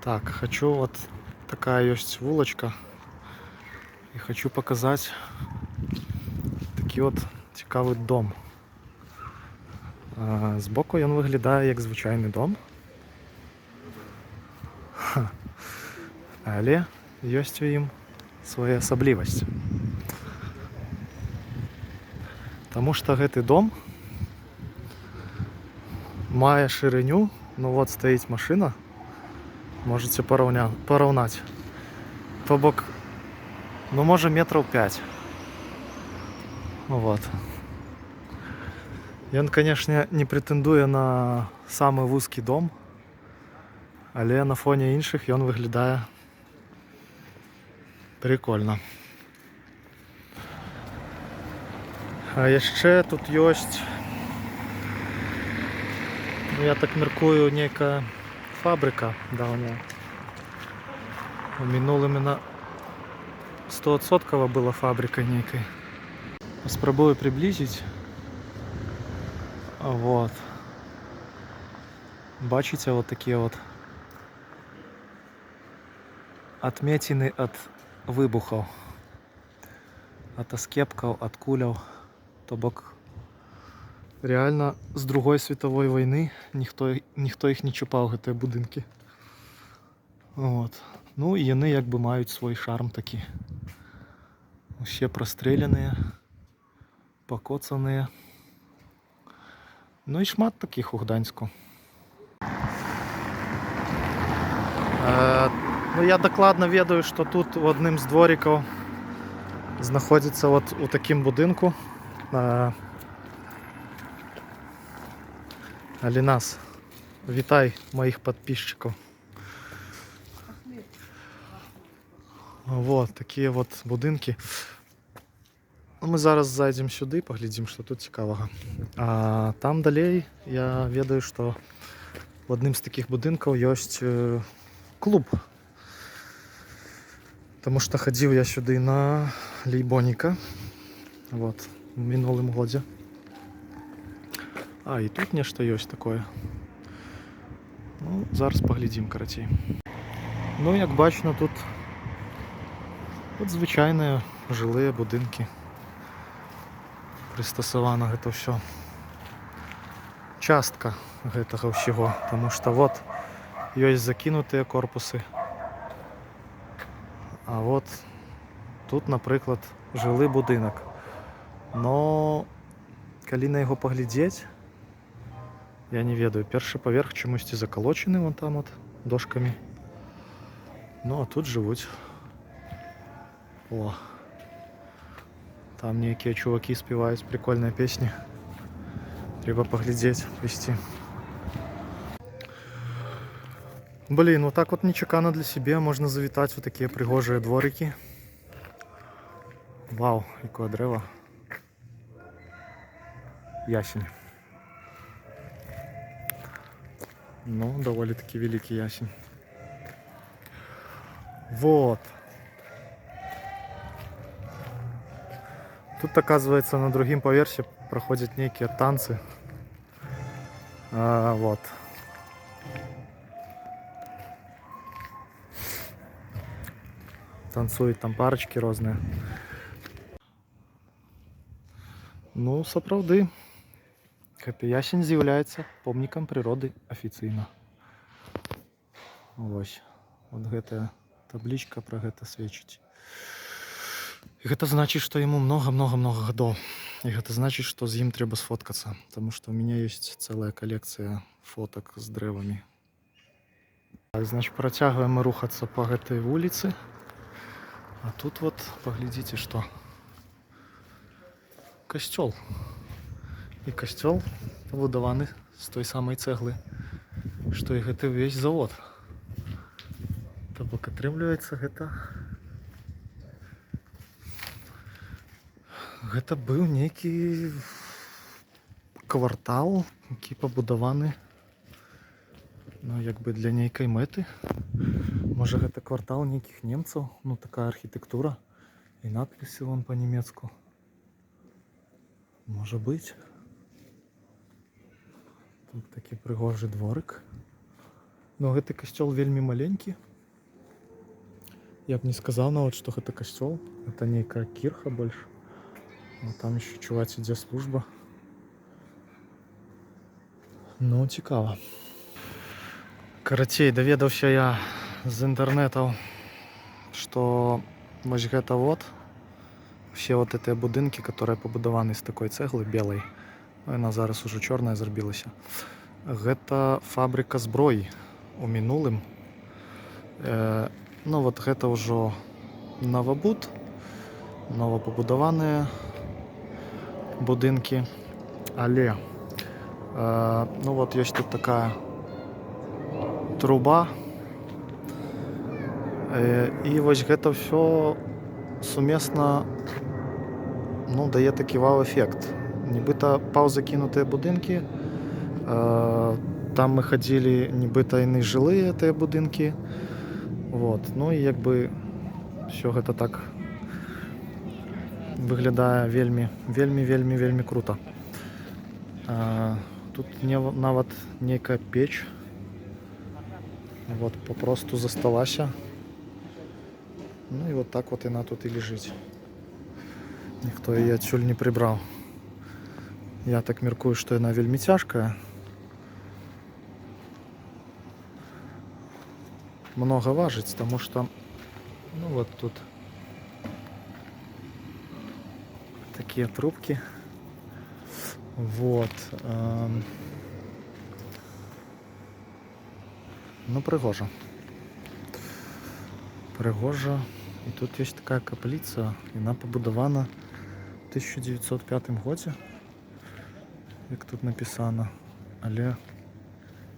Так, хочу, вот такая есть вулочка. І хочу показати такий от цікавий дом. Збоку він виглядає як звичайний дом. Але є у ім свої особливості. Тому що цей дом має шириню, ну от стоїть машина, можете порівняти. То бок, ну може метрів 5. Вот. Він, звісно, не претендує на самий вузький дом, але на фоні інших він виглядає прикольно. А ще тут є, я так міркую, нейка фабрика давня. У минулому 100% була фабрика некой. Спробую приблизить. Вот. Бачите, вот такие вот отметины от выбухов. От оскепков, от куляв. То бок реально з Другої світової війни ніхто їх не чіпав, ці будинки. Вот. Ну і вони якби мають свій шарм такий. Ще простреляні, покоцані. Ну і шмат таких у Гданську. Ну, я докладно ведаю, що тут в одним з двориків знаходиться от у таким будинку. Алінас, вітай моїх підписчиків. Вот такі от будинки. Ми зараз зайдемо сюди, поглядимо, що тут цікавого. А там далі я ведаю, що в одним з таких будинків є клуб. Тому що ходив я сюди на Лейбоніка. Вот, в минулому году. А, і тут нечто є таке. Ну, зараз поглядимо, коротше. Ну, як бачно, тут от звичайні жилі будинки. Пристосовано це все. Частка этого всего, потому что вот есть закинутые корпусы, а вот тут, наприклад, жилий будинок. Но коли на його поглядеть, я не ведаю, перший поверх чомусь заколочений вон там от дошками. Ну а тут живуть. О, там некие чуваки співають прикольные песни. Треба поглядеть, вести. Блин, вот так вот нечекано для себя можно завітати в такие пригожие дворики. Вау, яке дерево. Ясень. Ну, довольно-таки великий ясень. Вот. Тут, оказывается, на другим поверхе проходят некие танцы. Вот. Танцуют там парочки разные. Ну, сапраўды. Гэты ясень з'яўляецца помнікам прыроды афіцыйна. Вось. Вот гэтая табличка про гэта сведчыць. І гэта значыць, што яму много-много-много гадоў. І гэта значыць, што з ім трэба сфоткацца. Таму што ў мяне ёсць цэлая калекцыя фотак з дрэвамі. Так, значит, працягваем мы рухацца па гэтай вуліцы. А тут вот, поглядзіце, што. Касцёл. І касцёл пабудаваны з той самай цэглы, што і гэты ўвесь завод. То бок атрымліваецца гэта быў нейкі квартал, які пабудаваны, ну, як бы для нейкай мэты. Можа, гэта квартал нейкіх немцаў, ну, такая архітэктура і надпісы вон па-нямецку. Можа быць. Тут такі прыгожы дворык. Но гэты касцёл вельмі маленькі. Я б не сказаў нават, што гэта касцёл. Это нейкая кірха больш. Но там еще чуваць ідзе служба. Ну, цікава. Карацей, даведаўся я з інтэрнетаў, што вось гэта вот все вот гэтыя будынкі, которые пабудаваны з такой цэглы белай, яна зараз ужо чорная зрабілася. Гэта фабрыка зброі у мінулым. Ну вот гэта ўжо новабуд, новапабудаваныя будынкі, але ну вот ёсць тут такая труба, і вось гэта ўсё сумесна, ну, дае такі вау-эфект. Нібыта паўзакінутыя будынкі, там мы хадзілі, нібыта яны жылыя тыя будынкі. Вот. Ну і як бы все гэта так выглядае вельмі круто. Тут нават нейкая печ вот попросту засталася. Ну і вот так вот яна тут і лежыць. Ніхто яе адсюль не прыбраў. Я так меркую, што яна вельмі цяжкая. Много важыць, таму што ну вот тут такія трубкі. Вот. Ну, прыгожа. Прыгожа. І тут ёсць такая капліца. Яна пабудавана в 1905 годзе, як тут напісана. Але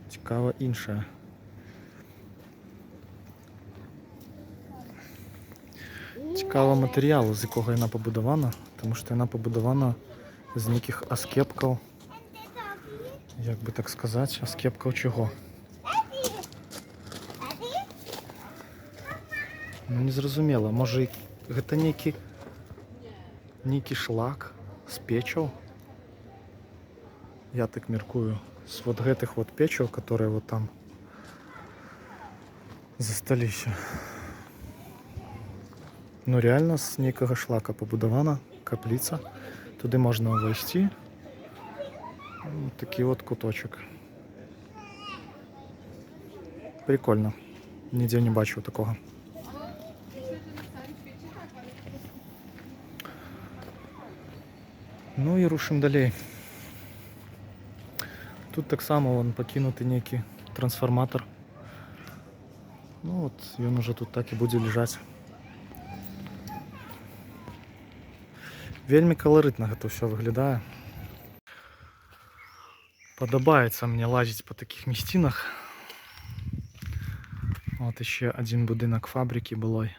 цікава іншае. Цікава матэрыялу, з якога яна пабудавана, таму што яна пабудавана з нейкіх аскепкаў, як бы так сказаць, аскепкаў чаго? Ну, незразумела, можа гэта нейкі шлак з печаў? Я так меркую, з вот гэтых вот печаў, которые вот там засталіся. Ну, реально з нейкага шлака пабудавана капліца. Туды можна ўвайсці. Вот такі вот куточак. Прикольно. Нідзе не бачыў такога. Ну і рушым далей. Тут таксама вон пакінуты нейкі трансфарматор. Ну вот, ён уже тут так і будзе лежаць. Вельмі каларытна гэта ўсё выглядае. Падабаецца мне лазіць па такіх мясцінах. Вот яшчэ адзін будынак фабрыкі былой.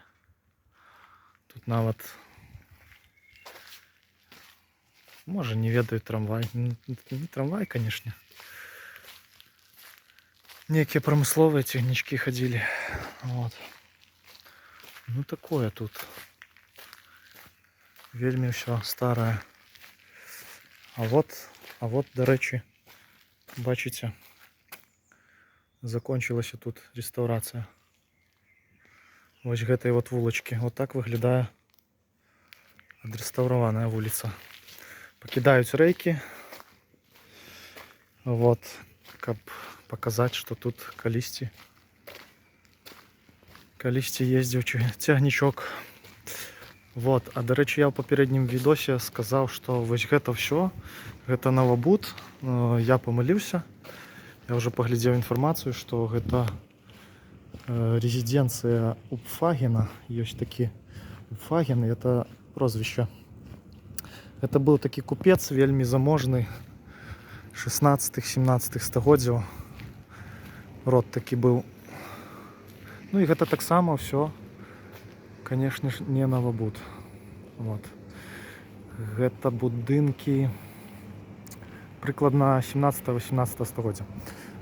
Тут нават, можа, не ведаю, трамвай. Не трамвай, канешне. Некія прамысловыя цягнічкі хадзілі. Вот. Ну такое тут. Вельмі ўсё старае. А вот, дарэчы, бачыце, закончылася тут рэстаўрацыя. Вось гэтай вот вулачкі. Вот так выглядае адрэстаўраваная вуліца. Пакідаюць рэйкі. Вот, каб паказаць, што тут калісьці ездзіў цягнічок. Вот, а дарэчы, я ў папярэднім відосе сказаў, што вось гэта ўсё, гэта новабуд. Я памыліўся. Я ўжо паглядзеў інфармацыю, што гэта резідэнцыя Упфагена. Ёсць такі Упфаген, это прозвішча. Это быў такі купец, вельмі заможны, 16-17 стагоддзяў. Род такі быў. Ну і гэта таксама ўсё, конечно ж, не новабуд. Вот. Гэта будынкі прыкладна 17-18 стагоддзя.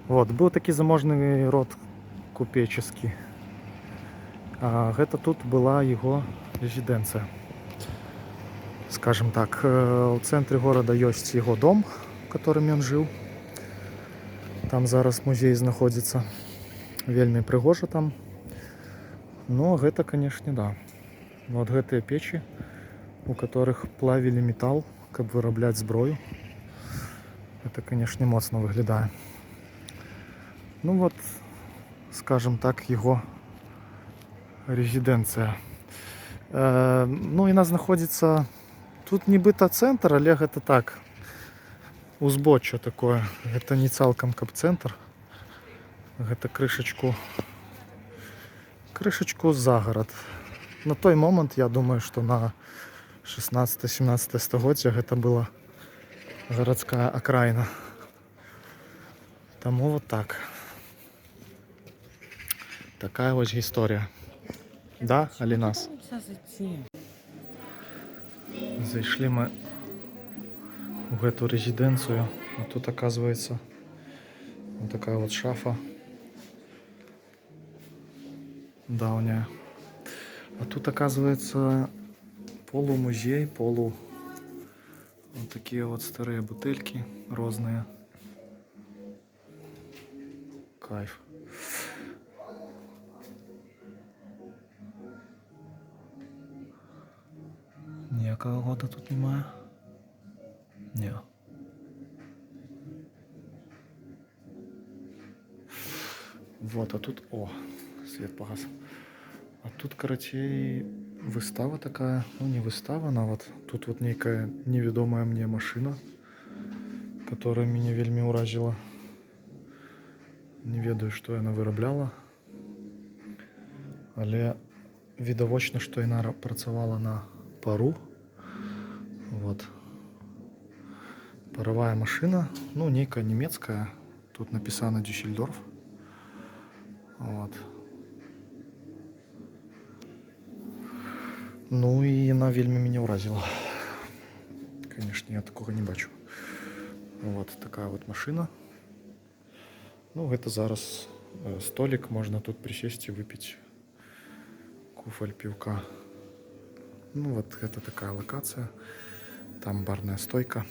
Вот. Быў такі заможны род купеческі. А гэта тут была яго резідэнцыя. Скажем так, у цэнтры горада ёсць яго дом, у которым ён жыў. Там зараз музей знаходзіцца. Вельмі прыгожа там. Но гэта, канешне, да. Вот гэтыя печі, у которых плавілі метал, каб вырабляць зброю. Это, канешне, моцна выглядае. Ну вот, скажем так, его резиденция. Ну, яна знаходзіцца... Тут нібыта цэнтр, але гэта так, узбочча такое. Гэта не цалкам каб цэнтр. Гэта крышачку за гарад. На той момант, я думаю, што на 16-17 стагоддзя гэта была гарадская акраіна. Таму вот так. Такая вось гісторыя. Да, Алінас? Зайшлі мы в гэту резиденцию. А тут, оказывается, вот такая вот шафа давняя. А тут, оказывается, полумузей, вот такие вот старые бутыльки розные. Кайф. Ніякого года тут немає. Ні. Вот, а тут... О, свет погас. А тут, короче, выстава такая. Ну, не выстава, но вот тут вот некая неведомая мне машина, которая меня вельми уразила. Не ведаю, что она вырабляла. Але відавочна, что она працавала на пару. Вот. Паровая машина. Ну, некая немецкая. Тут написано Дюссельдорф. Вот. Ну і вона вельмі мене уразила. Конечно, я такого не бачу. Вот такая вот машина. Ну, гэта зараз столик, можна тут присесть и выпить куфель пивка. Ну, вот это такая локация. Там барная стойка.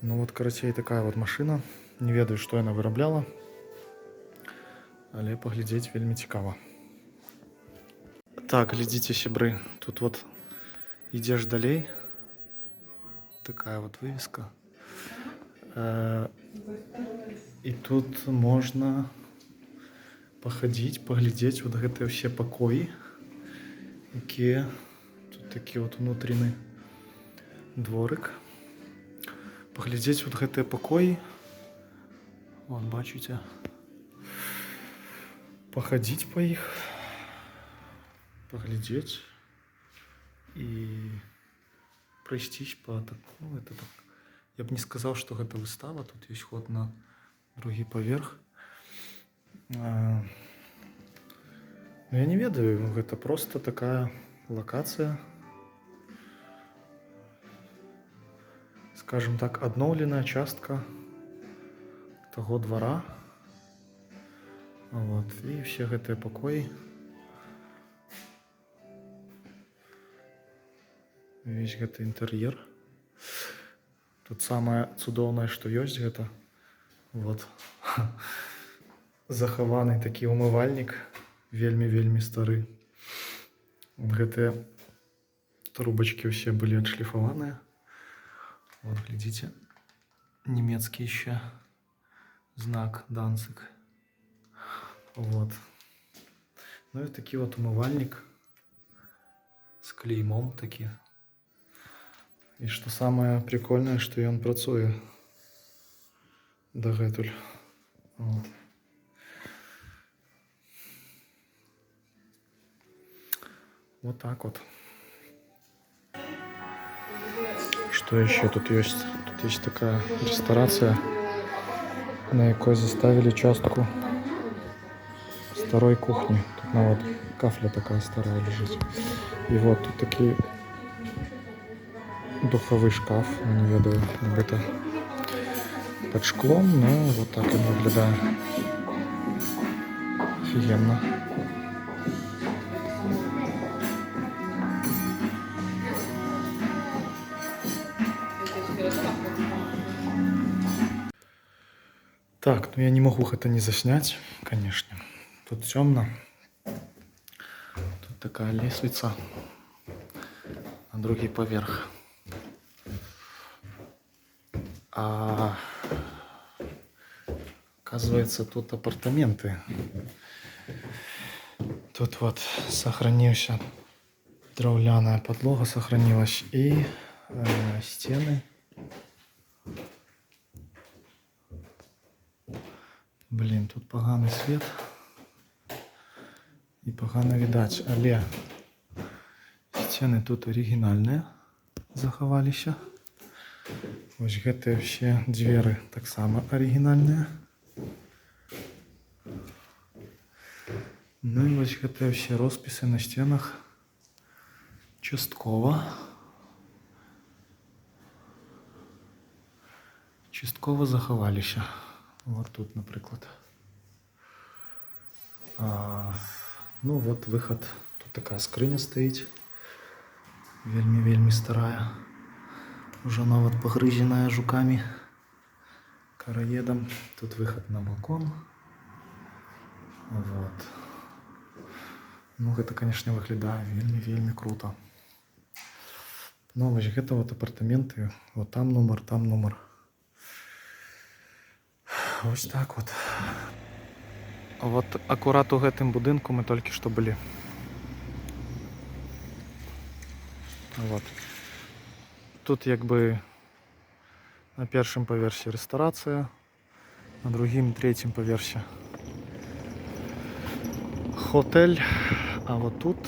Ну, вот, короче, такая вот машина. Не ведаю, что она вырабляла. Але поглядеть вельмі цікаво. Так, глядите, сябры. Тут вот идешь далей. Такая вот вывеска. И тут можно походить, поглядеть вот гэтыя все покои, якія тут такі вот внутренний дворик. Поглядеть вот гэтыя покои. Вот, бачите. Походить по их, поглядеть и пройтись по такому. Это так. Я бы не сказал, что это выстава. Тут есть ход на другий поверх. Но я не ведаю, это просто такая локация. Скажем так, обновленная частка того двора. Вот. И все гэтыя покои. Весь гэты интерьер. Тут самое цудоўнае, что есть, гэта вот захаваны такі умывальник, вельмі стары. Вот гэтыя трубочки все были отшлифованные. Вот, глядите, немецкий еще знак Данциг. Вот. Ну и такий вот умывальник с клеймом таки. И что самое прикольное, что он працуе дагэтуль. Вот. Вот так вот. Что еще тут есть? Тут есть такая ресторация, на якой заставили частку старой кухни. Тут вот кафля такая старая лежит. И вот тут такие духовый шкаф, не ведаю, это под шклом, но вот так он выглядает. Офигенно. Так, ну я не могу это не заснять. конечно. Тут темно. Тут такая лестница на другий поверх. А оказывается, тут апартаменты. Тут вот сохранился, драуляная подлога сохранилась и стены. Блин, тут поганий свет и погано видать, але стены тут оригинальные заховалися. Ось гэтыя все двери так само оригинальные. Ну і ось гэтыя все росписи на стенах частково заховалися. Вот тут, наприклад. Ну вот выход. Тут такая скриня стоїть. Вельми старая. Уже навод погрызенная жуками, караедом. Тут выход на балкон. Вот. Ну это, конечно, выглядає вельми круто. Ну ось гэта вот апартаменты. Вот там номер, там номер. Ось так вот. Вот аккурат у гэтым будынку мы только что были. Вот. Тут якби на першым паверсе рэстарацыя, на другім, третьем паверсе хотель, а вот тут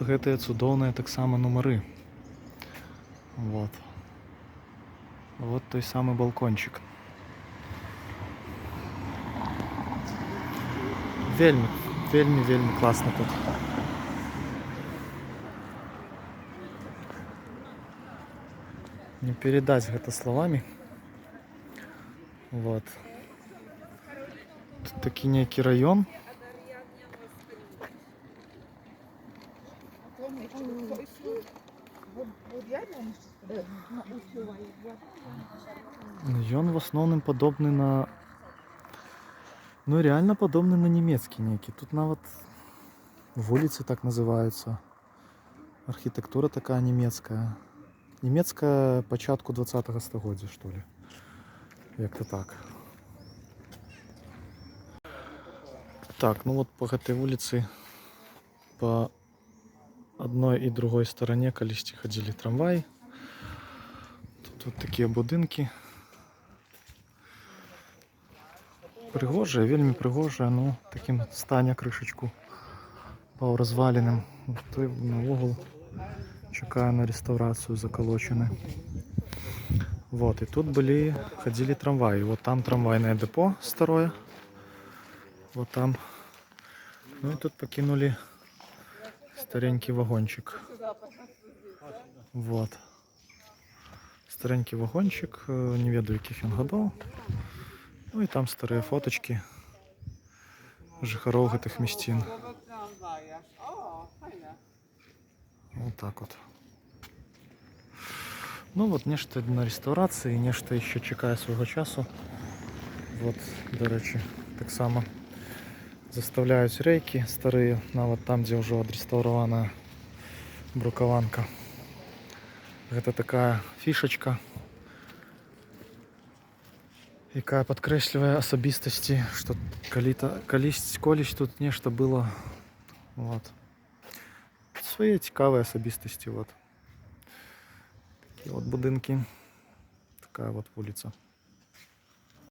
гэтыя цудоўныя таксама нумары. Вот. Вот той самый балкончик. Вельми классно тут. Не передать гэта словами. Вот. Тут такі некий район. Ён в основном подобный на... Ну реально подобный на немецкий некий. Тут нават вулицы так называются. Архитектура такая немецкая. Немецкая початку 20-го стагоддзя, что ли. Як-то так. Так, ну вот по этой улице, по одной и другой стороне колись ходили трамваи. Тут такие будинки. Пригожие, вельми пригожие, ну таким стане крышечку по развалинам. Той на угол чекаю на реставрацию, заколочены. Вот, и тут ходили трамваи. Вот там трамвайное депо старое. Вот там. Ну и тут покинули старенький вагончик. Вот. Старенький вагончик, не ведаю, яких він годов. Ну і там старі фоточки жихаров гэтых місцін. Вот так вот. Ну вот нечто на реставрації, нечто ще чекає свого часу. Вот, до речі, так само заставляють рейки старі, навіть там, де вже відреставрована брукованка. Это такая фишечка, яка підкреслює особистості, що колись тут нечто було. Вот. Свої цікаві особистості. Вот. Такі от будинки. Така от вулиця.